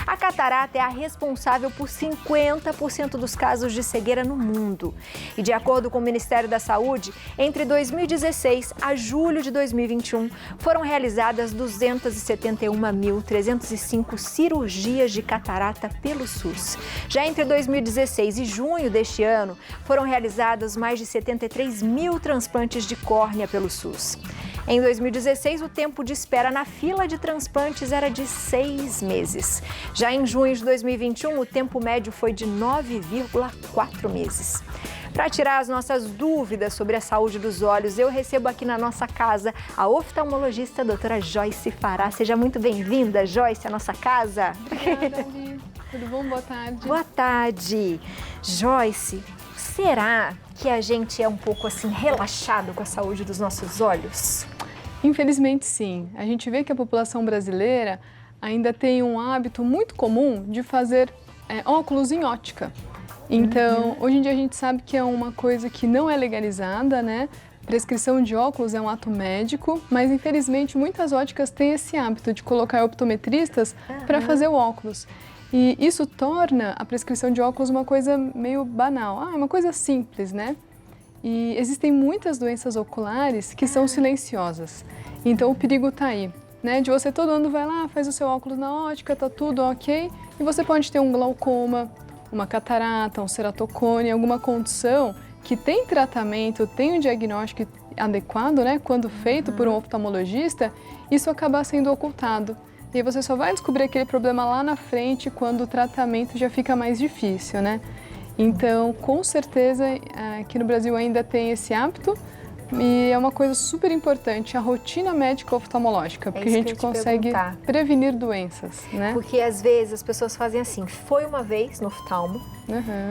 A catarata é a responsável por 50% dos casos de cegueira no mundo. E de acordo com o Ministério da Saúde, entre 2016 a julho de 2021, foram realizadas 271.305 cirurgias de catarata pelo SUS. Já entre 2016 e junho deste ano, foram realizados mais de 73 mil transplantes de córnea pelo SUS. Em 2016, o tempo de espera na fila de transplantes era de 6 meses. Já em junho de 2021, o tempo médio foi de 9,4 meses. Para tirar as nossas dúvidas sobre a saúde dos olhos, eu recebo aqui na nossa casa a oftalmologista doutora Joyce Fará. Seja muito bem-vinda, Joyce, à nossa casa. Obrigada, Ali. Tudo bom? Boa tarde. Boa tarde. Joyce, será que a gente é um pouco assim relaxado com a saúde dos nossos olhos? Infelizmente, sim. A gente vê que a população brasileira ainda tem um hábito muito comum de fazer óculos em ótica. Então, hoje em dia a gente sabe que é uma coisa que não é legalizada, né? Prescrição de óculos é um ato médico, mas infelizmente muitas óticas têm esse hábito de colocar optometristas para fazer o óculos. E isso torna a prescrição de óculos uma coisa meio banal. É uma coisa simples, né? E existem muitas doenças oculares que são silenciosas. Então o perigo está aí, né? De você todo ano vai lá, faz o seu óculos na ótica, tá tudo ok, e você pode ter um glaucoma, uma catarata, um ceratocone, alguma condição que tem tratamento, tem um diagnóstico adequado, né? Quando feito por um oftalmologista, isso acaba sendo ocultado. E aí você só vai descobrir aquele problema lá na frente quando o tratamento já fica mais difícil, né? Então, com certeza, aqui no Brasil ainda tem esse hábito e é uma coisa super importante, a rotina médica oftalmológica, porque a gente consegue prevenir doenças, né? Porque às vezes as pessoas fazem assim, foi uma vez no oftalmo,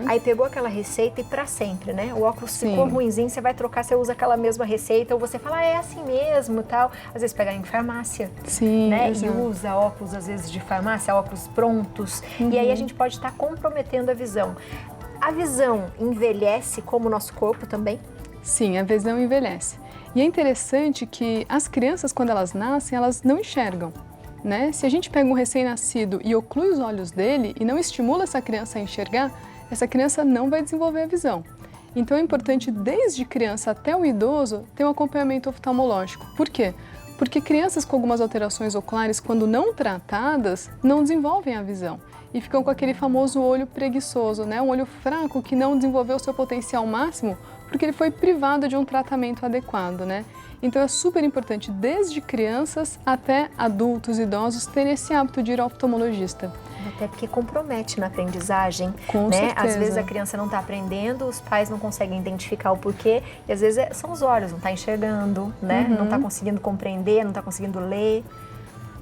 aí pegou aquela receita e para sempre, né? O óculos ficou ruinzinho, você vai trocar, você usa aquela mesma receita, ou você fala, é assim mesmo, tal. Às vezes pega em farmácia, né? E usa óculos, às vezes, de farmácia, óculos prontos, e aí a gente pode estar comprometendo a visão. A visão envelhece como o nosso corpo também? Sim, a visão envelhece. E é interessante que as crianças, quando elas nascem, elas não enxergam, né? Se a gente pega um recém-nascido e oclui os olhos dele e não estimula essa criança a enxergar, essa criança não vai desenvolver a visão. Então é importante, desde criança até o idoso, ter um acompanhamento oftalmológico. Por quê? Porque crianças com algumas alterações oculares, quando não tratadas, não desenvolvem a visão. E ficam com aquele famoso olho preguiçoso, né? Um olho fraco que não desenvolveu o seu potencial máximo porque ele foi privado de um tratamento adequado, né? Então é super importante, desde crianças até adultos, idosos, terem esse hábito de ir ao oftalmologista. Até porque compromete na aprendizagem, Com né? certeza. Às vezes a criança não está aprendendo, os pais não conseguem identificar o porquê, e às vezes são os olhos, não está enxergando, né? Não está conseguindo compreender, não está conseguindo ler.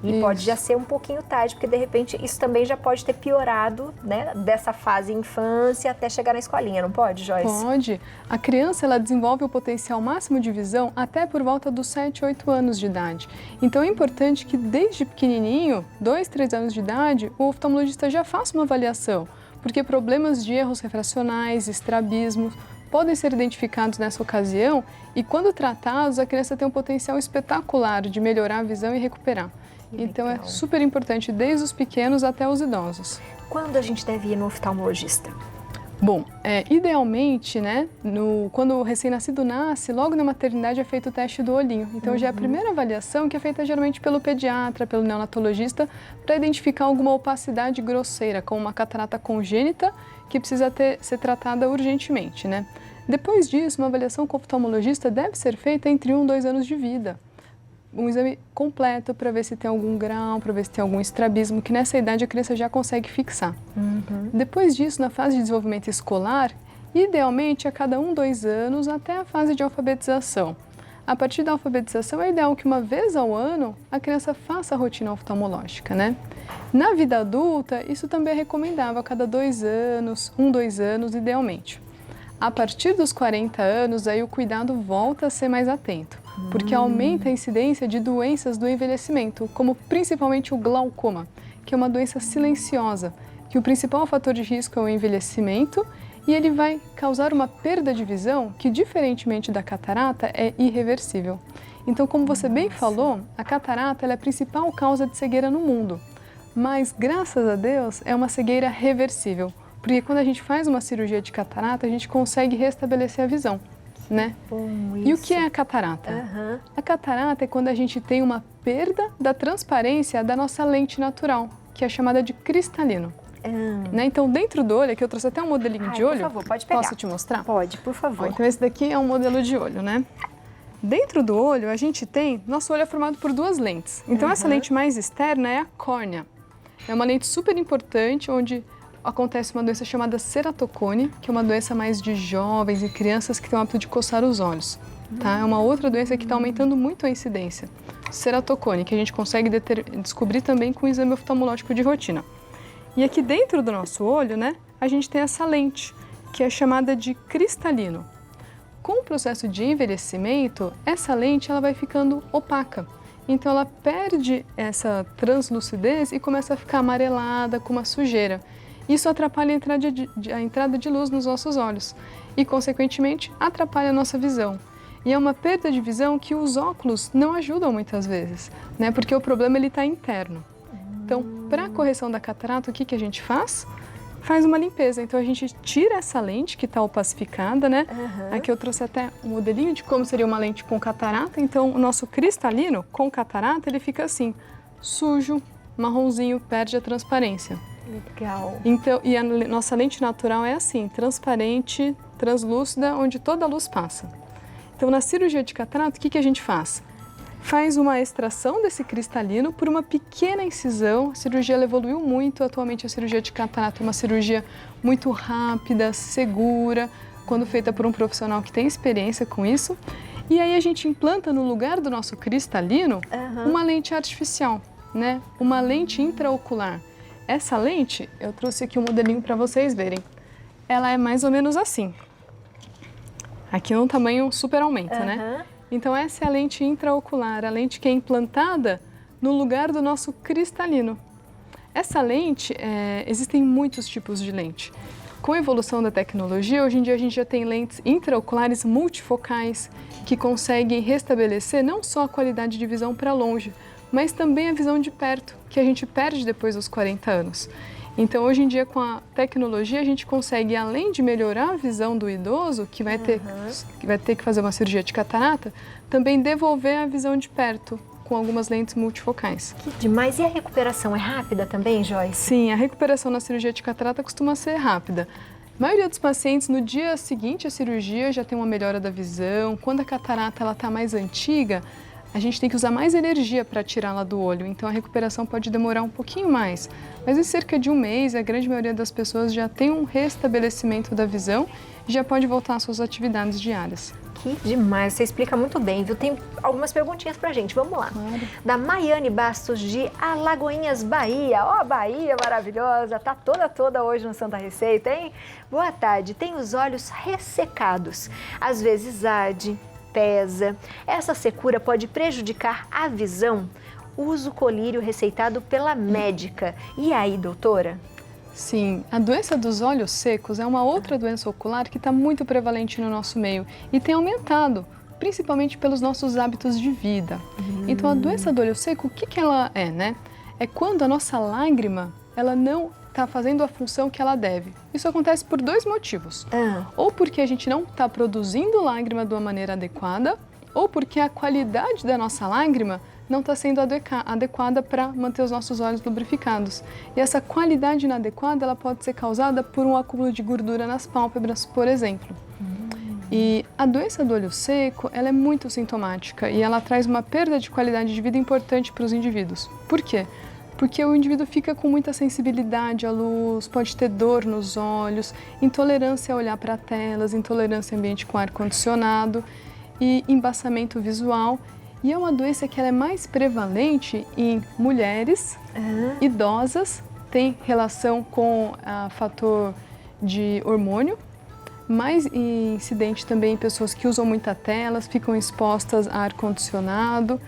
E pode já ser um pouquinho tarde, porque de repente isso também já pode ter piorado, né? Dessa fase infância até chegar na escolinha, não pode, Joyce? Pode. A criança, ela desenvolve o potencial máximo de visão até por volta dos 7, 8 anos de idade. Então é importante que desde pequenininho, 2, 3 anos de idade, o oftalmologista já faça uma avaliação, porque problemas de erros refracionais, estrabismos, podem ser identificados nessa ocasião e quando tratados, a criança tem um potencial espetacular de melhorar a visão e recuperar. Então é super importante desde os pequenos até os idosos. Quando a gente deve ir no oftalmologista? Bom, idealmente, né, quando o recém-nascido nasce, logo na maternidade é feito o teste do olhinho. Então já é a primeira avaliação que é feita geralmente pelo pediatra, pelo neonatologista, para identificar alguma opacidade grosseira, como uma catarata congênita, que precisa ser tratada urgentemente, né? Depois disso, uma avaliação com o oftalmologista deve ser feita entre 1 e 2 anos de vida. Um exame completo para ver se tem algum grau, para ver se tem algum estrabismo, que nessa idade a criança já consegue fixar. Depois disso, na fase de desenvolvimento escolar, idealmente a cada 1, 2 anos até a fase de alfabetização. A partir da alfabetização é ideal que uma vez ao ano a criança faça a rotina oftalmológica, né? Na vida adulta, isso também é recomendável a cada 2 anos, 1, 2 anos idealmente. A partir dos 40 anos, aí o cuidado volta a ser mais atento, porque aumenta a incidência de doenças do envelhecimento, como principalmente o glaucoma, que é uma doença silenciosa, que o principal fator de risco é o envelhecimento e ele vai causar uma perda de visão que, diferentemente da catarata, é irreversível. Então, como você bem falou, a catarata ela é a principal causa de cegueira no mundo. Mas, graças a Deus, é uma cegueira reversível. Porque quando a gente faz uma cirurgia de catarata, a gente consegue restabelecer a visão, né? E o que é a catarata? A catarata é quando a gente tem uma perda da transparência da nossa lente natural, que é chamada de cristalino. Né? Então, dentro do olho, aqui eu trouxe até um modelinho de olho. Por favor, pode pegar. Posso te mostrar? Pode, por favor. Então, esse daqui é um modelo de olho, né? Dentro do olho, a gente tem... Nosso olho é formado por duas lentes. Então, essa lente mais externa é a córnea. É uma lente super importante, onde acontece uma doença chamada ceratocone, que é uma doença mais de jovens e crianças que têm o hábito de coçar os olhos. Tá? É uma outra doença que está aumentando muito a incidência. Ceratocone, que a gente consegue descobrir também com o exame oftalmológico de rotina. E aqui dentro do nosso olho, né, a gente tem essa lente, que é chamada de cristalino. Com o processo de envelhecimento, essa lente ela vai ficando opaca. Então ela perde essa translucidez e começa a ficar amarelada, com uma sujeira. Isso atrapalha a entrada de luz nos nossos olhos e, consequentemente, atrapalha a nossa visão. E é uma perda de visão que os óculos não ajudam muitas vezes, né? Porque o problema está interno. Então, para a correção da catarata, o que a gente faz? Faz uma limpeza. Então, a gente tira essa lente que está opacificada, né? Aqui eu trouxe até um modelinho de como seria uma lente com catarata. Então, o nosso cristalino com catarata, ele fica assim, sujo, marronzinho, perde a transparência. Legal. Então, e a nossa lente natural é assim, transparente, translúcida, onde toda a luz passa. Então, na cirurgia de catarata, o que a gente faz? Faz uma extração desse cristalino por uma pequena incisão. A cirurgia ela evoluiu muito. Atualmente, a cirurgia de catarata é uma cirurgia muito rápida, segura, quando feita por um profissional que tem experiência com isso. E aí a gente implanta no lugar do nosso cristalino uma lente artificial, né? Uma lente intraocular. Essa lente, eu trouxe aqui um modelinho para vocês verem. Ela é mais ou menos assim. Aqui é um tamanho super aumento, né? Então, essa é a lente intraocular, a lente que é implantada no lugar do nosso cristalino. Essa lente, existem muitos tipos de lente. Com a evolução da tecnologia, hoje em dia a gente já tem lentes intraoculares multifocais que conseguem restabelecer não só a qualidade de visão para longe, mas também a visão de perto, que a gente perde depois dos 40 anos. Então, hoje em dia, com a tecnologia, a gente consegue, além de melhorar a visão do idoso, que vai ter que fazer uma cirurgia de catarata, também devolver a visão de perto, com algumas lentes multifocais. Que demais! E a recuperação é rápida também, Joyce? Sim, a recuperação na cirurgia de catarata costuma ser rápida. A maioria dos pacientes, no dia seguinte à cirurgia, já tem uma melhora da visão. Quando a catarata está mais antiga, a gente tem que usar mais energia para tirá-la do olho, então a recuperação pode demorar um pouquinho mais. Mas em cerca de um mês, a grande maioria das pessoas já tem um restabelecimento da visão e já pode voltar às suas atividades diárias. Que demais, você explica muito bem, viu? Tem algumas perguntinhas pra gente, vamos lá. Claro. Da Maiane Bastos, de Alagoinhas, Bahia. Ó, Bahia maravilhosa, tá toda hoje no Santa Receita, hein? Boa tarde, tem os olhos ressecados, às vezes arde, pesa. Essa secura pode prejudicar a visão? Uso colírio receitado pela médica. E aí, doutora? Sim, a doença dos olhos secos é uma outra doença ocular que está muito prevalente no nosso meio e tem aumentado, principalmente pelos nossos hábitos de vida. Então, a doença do olho seco, o que ela é, né? É quando a nossa lágrima, ela não está fazendo a função que ela deve. Isso acontece por dois motivos. Ou porque a gente não está produzindo lágrima de uma maneira adequada, ou porque a qualidade da nossa lágrima não está sendo adequada para manter os nossos olhos lubrificados. E essa qualidade inadequada ela pode ser causada por um acúmulo de gordura nas pálpebras, por exemplo. E a doença do olho seco, ela é muito sintomática e ela traz uma perda de qualidade de vida importante para os indivíduos. Por quê? Porque o indivíduo fica com muita sensibilidade à luz, pode ter dor nos olhos, intolerância a olhar para telas, intolerância a ambiente com ar-condicionado e embaçamento visual. E é uma doença que ela é mais prevalente em mulheres idosas, tem relação com o fator de hormônio, mais incidente também em pessoas que usam muita telas, ficam expostas a ar-condicionado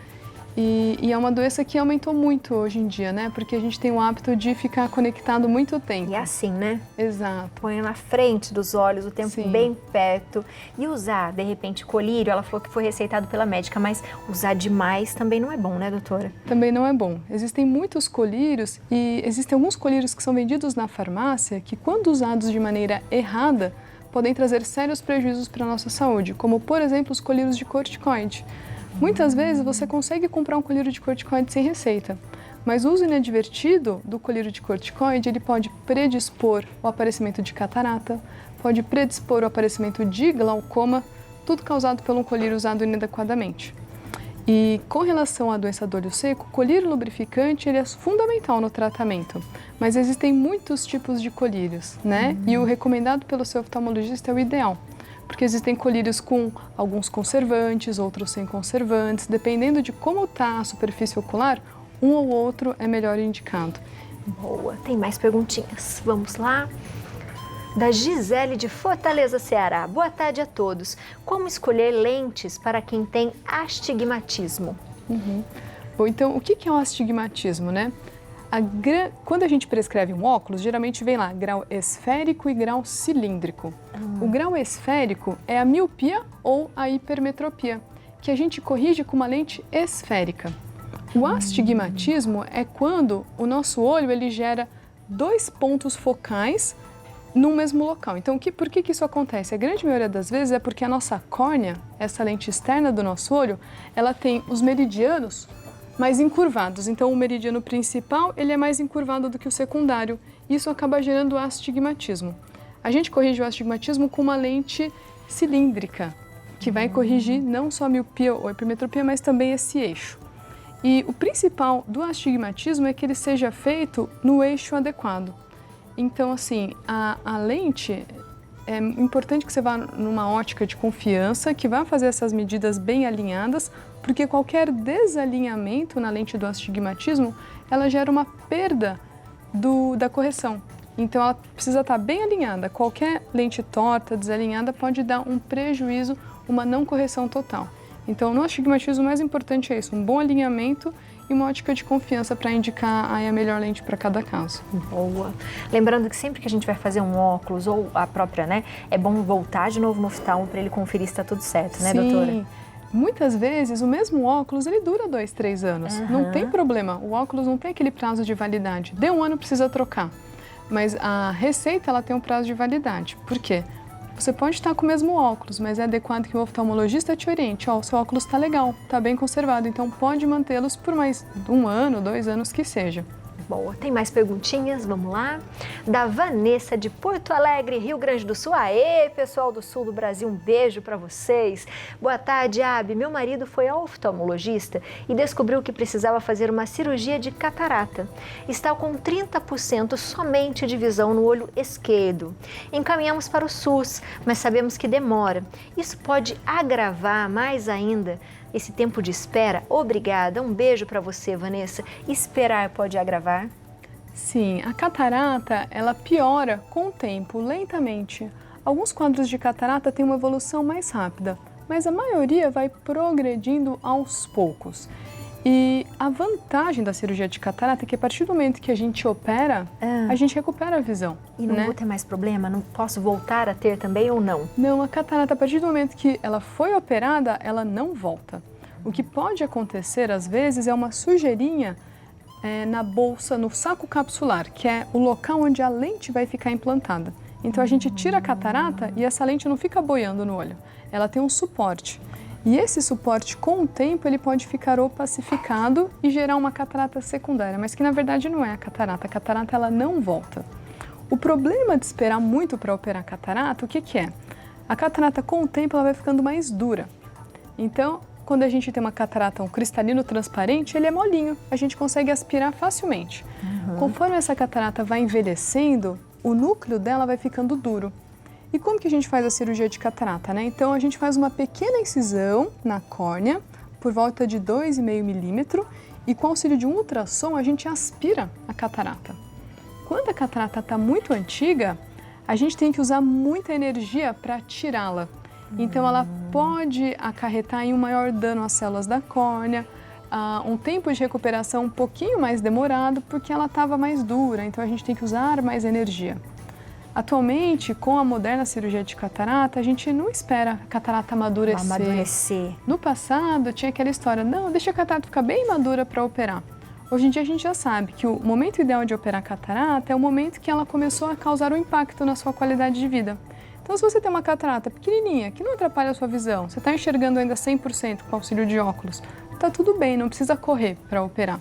E é uma doença que aumentou muito hoje em dia, né? Porque a gente tem o hábito de ficar conectado muito tempo. E é assim, né? Exato. Põe na frente dos olhos, o tempo Sim. bem perto. E usar, de repente, colírio, ela falou que foi receitado pela médica, mas usar demais também não é bom, né, doutora? Também não é bom. Existem muitos colírios e existem alguns colírios que são vendidos na farmácia que, quando usados de maneira errada, podem trazer sérios prejuízos para a nossa saúde, como, por exemplo, os colírios de corticoide. Muitas vezes você consegue comprar um colírio de corticoide sem receita, mas o uso inadvertido do colírio de corticoide ele pode predispor o aparecimento de catarata, pode predispor o aparecimento de glaucoma, tudo causado por um colírio usado inadequadamente. E com relação à doença do olho seco, o colírio lubrificante ele é fundamental no tratamento, mas existem muitos tipos de colírios, né? E o recomendado pelo seu oftalmologista é o ideal. Porque existem colírios com alguns conservantes, outros sem conservantes. Dependendo de como está a superfície ocular, um ou outro é melhor indicado. Boa, tem mais perguntinhas. Vamos lá. Da Gisele de Fortaleza, Ceará. Boa tarde a todos. Como escolher lentes para quem tem astigmatismo? Bom, então, o que é o astigmatismo, né? Quando a gente prescreve um óculos, geralmente vem lá grau esférico e grau cilíndrico. O grau esférico é a miopia ou a hipermetropia, que a gente corrige com uma lente esférica. O astigmatismo é quando o nosso olho ele gera 2 pontos focais no mesmo local. Então, por que isso acontece? A grande maioria das vezes é porque a nossa córnea, essa lente externa do nosso olho, ela tem os meridianos mais encurvados. Então, o meridiano principal ele é mais encurvado do que o secundário. Isso acaba gerando astigmatismo. A gente corrige o astigmatismo com uma lente cilíndrica, que vai corrigir não só a miopia ou a hipermetropia, mas também esse eixo. E o principal do astigmatismo é que ele seja feito no eixo adequado. Então, assim, a lente, é importante que você vá numa ótica de confiança, que vá fazer essas medidas bem alinhadas, porque qualquer desalinhamento na lente do astigmatismo, ela gera uma perda da correção. Então, ela precisa estar bem alinhada. Qualquer lente torta, desalinhada, pode dar um prejuízo, uma não correção total. Então, no astigmatismo, o mais importante é isso, um bom alinhamento e uma ótica de confiança para indicar a melhor lente para cada caso. Boa. Lembrando que sempre que a gente vai fazer um óculos ou a própria, né, é bom voltar de novo no oftalmo para ele conferir se está tudo certo, né, doutora? Sim. Muitas vezes o mesmo óculos ele dura 2, 3 anos. Não tem problema, o óculos não tem aquele prazo de validade. Deu 1 ano, precisa trocar. Mas a receita ela tem um prazo de validade. Por quê? Você pode estar com o mesmo óculos, mas é adequado que o oftalmologista te oriente. Ó, o seu óculos está legal, está bem conservado, então pode mantê-los por mais 1 ano, 2 anos que seja. Boa, tem mais perguntinhas? Vamos lá. Da Vanessa de Porto Alegre, Rio Grande do Sul. Aê, pessoal do sul do Brasil, um beijo para vocês. Boa tarde, Abi. Meu marido foi ao oftalmologista e descobriu que precisava fazer uma cirurgia de catarata. Está com 30% somente de visão no olho esquerdo. Encaminhamos para o SUS, mas sabemos que demora. Isso pode agravar mais ainda esse tempo de espera? Obrigada. Um beijo para você, Vanessa. Esperar pode agravar? Sim, a catarata, ela piora com o tempo, lentamente. Alguns quadros de catarata têm uma evolução mais rápida, mas a maioria vai progredindo aos poucos. E a vantagem da cirurgia de catarata é que a partir do momento que a gente opera, a gente recupera a visão. E não vou ter mais problema? Não posso voltar a ter também ou não? Não, a catarata, a partir do momento que ela foi operada, ela não volta. O que pode acontecer, às vezes, é uma sujeirinha na bolsa, no saco capsular, que é o local onde a lente vai ficar implantada. Então, a gente tira a catarata e essa lente não fica boiando no olho. Ela tem um suporte. E esse suporte, com o tempo, ele pode ficar opacificado e gerar uma catarata secundária, mas que na verdade não é a catarata. A catarata ela não volta. O problema de esperar muito para operar a catarata, o que é? A catarata, com o tempo, ela vai ficando mais dura. Então, quando a gente tem uma catarata, um cristalino transparente, ele é molinho, a gente consegue aspirar facilmente. Conforme essa catarata vai envelhecendo, o núcleo dela vai ficando duro. E como que a gente faz a cirurgia de catarata, né? Então, a gente faz uma pequena incisão na córnea, por volta de 2,5 milímetros, e com auxílio de um ultrassom, a gente aspira a catarata. Quando a catarata está muito antiga, a gente tem que usar muita energia para tirá-la. Então, ela pode acarretar em um maior dano às células da córnea, um tempo de recuperação um pouquinho mais demorado porque ela estava mais dura, então a gente tem que usar mais energia. Atualmente, com a moderna cirurgia de catarata, a gente não espera a catarata amadurecer. No passado, tinha aquela história, não, deixa a catarata ficar bem madura para operar. Hoje em dia, a gente já sabe que o momento ideal de operar a catarata é o momento que ela começou a causar um impacto na sua qualidade de vida. Então, se você tem uma catarata pequenininha, que não atrapalha a sua visão, você está enxergando ainda 100% com auxílio de óculos, está tudo bem, não precisa correr para operar.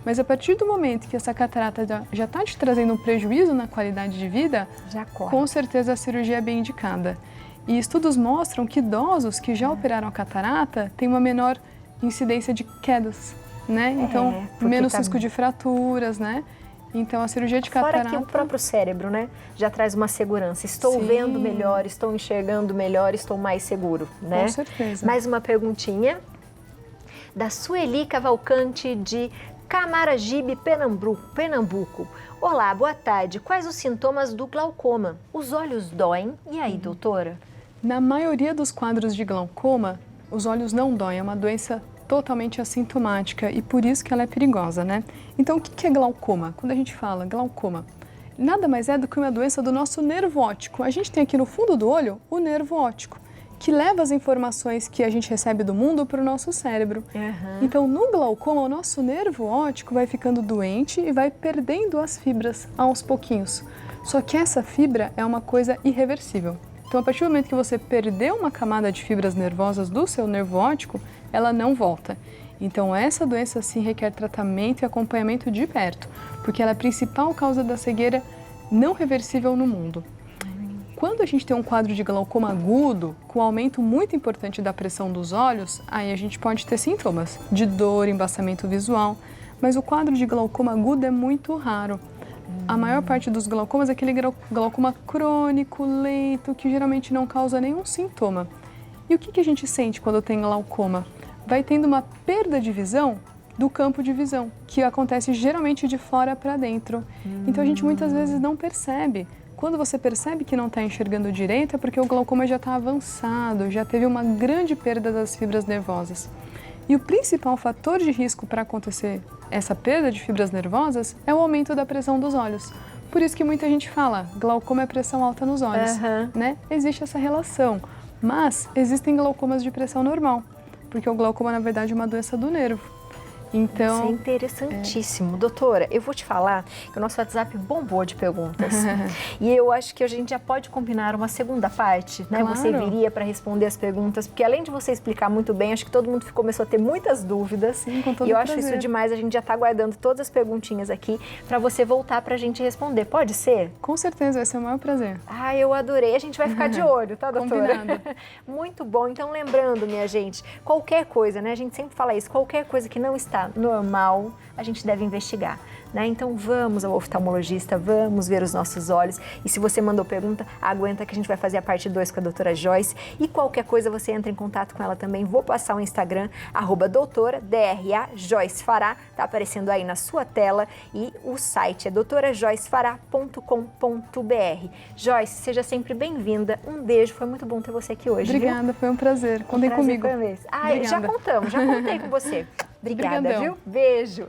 Mas a partir do momento que essa catarata já está te trazendo um prejuízo na qualidade de vida, com certeza a cirurgia é bem indicada. E estudos mostram que idosos que já operaram a catarata têm uma menor incidência de quedas, né? Então, menos risco de fraturas, né? Então, a cirurgia de catarata... Fora que o próprio cérebro, né, já traz uma segurança. Estou vendo melhor, estou enxergando melhor, estou mais seguro, né? Com certeza. Mais uma perguntinha da Sueli Cavalcante, de Camaragibe, Pernambuco. Olá, boa tarde. Quais os sintomas do glaucoma? Os olhos doem? E aí, doutora? Na maioria dos quadros de glaucoma, os olhos não doem. É uma doença totalmente assintomática e por isso que ela é perigosa, né? Então, o que é glaucoma? Quando a gente fala glaucoma, nada mais é do que uma doença do nosso nervo óptico. A gente tem aqui no fundo do olho o nervo óptico, que leva as informações que a gente recebe do mundo para o nosso cérebro. Então, no glaucoma, o nosso nervo óptico vai ficando doente e vai perdendo as fibras aos pouquinhos. Só que essa fibra é uma coisa irreversível. Então, a partir do momento que você perdeu uma camada de fibras nervosas do seu nervo óptico, ela não volta. Então, essa doença sim requer tratamento e acompanhamento de perto, porque ela é a principal causa da cegueira não reversível no mundo. Quando a gente tem um quadro de glaucoma agudo, com aumento muito importante da pressão dos olhos, aí a gente pode ter sintomas de dor, embaçamento visual, mas o quadro de glaucoma agudo é muito raro. A maior parte dos glaucomas é aquele glaucoma crônico, lento, que geralmente não causa nenhum sintoma. E o que a gente sente quando tem glaucoma? Vai tendo uma perda de visão do campo de visão, que acontece geralmente de fora para dentro. Então a gente muitas vezes não percebe. Quando você percebe que não está enxergando direito é porque o glaucoma já está avançado, já teve uma grande perda das fibras nervosas. E o principal fator de risco para acontecer essa perda de fibras nervosas é o aumento da pressão dos olhos. Por isso que muita gente fala, glaucoma é pressão alta nos olhos, né? Existe essa relação, mas existem glaucomas de pressão normal, porque o glaucoma, na verdade, é uma doença do nervo. Então, isso é interessantíssimo. Doutora, eu vou te falar que o nosso WhatsApp bombou de perguntas. E eu acho que a gente já pode combinar uma segunda parte, né? Claro. Você viria para responder as perguntas, porque além de você explicar muito bem, acho que todo mundo começou a ter muitas dúvidas. Sim, com todo e eu prazer. acho isso demais, a gente já está guardando todas as perguntinhas aqui para você voltar para a gente responder. Pode ser? Com certeza, vai ser o maior prazer. Ah, eu adorei. A gente vai ficar de olho, tá, doutora? Combinado. Muito bom. Então, lembrando, minha gente, qualquer coisa, né? A gente sempre fala isso, qualquer coisa que não está normal, a gente deve investigar, né? Então vamos ao oftalmologista, vamos ver os nossos olhos. E se você mandou pergunta, aguenta que a gente vai fazer a parte 2 com a doutora Joyce. E qualquer coisa você entra em contato com ela também. Vou passar o Instagram, @doutora, DRA, Joyce Fará, tá aparecendo aí na sua tela. E o site é doutorajoycefará.com.br. Joyce, seja sempre bem-vinda. Um beijo, foi muito bom ter você aqui hoje. Obrigada, viu? foi um prazer. Contem comigo. Já contei com você. Obrigada, Obrigadão. viu? Beijo.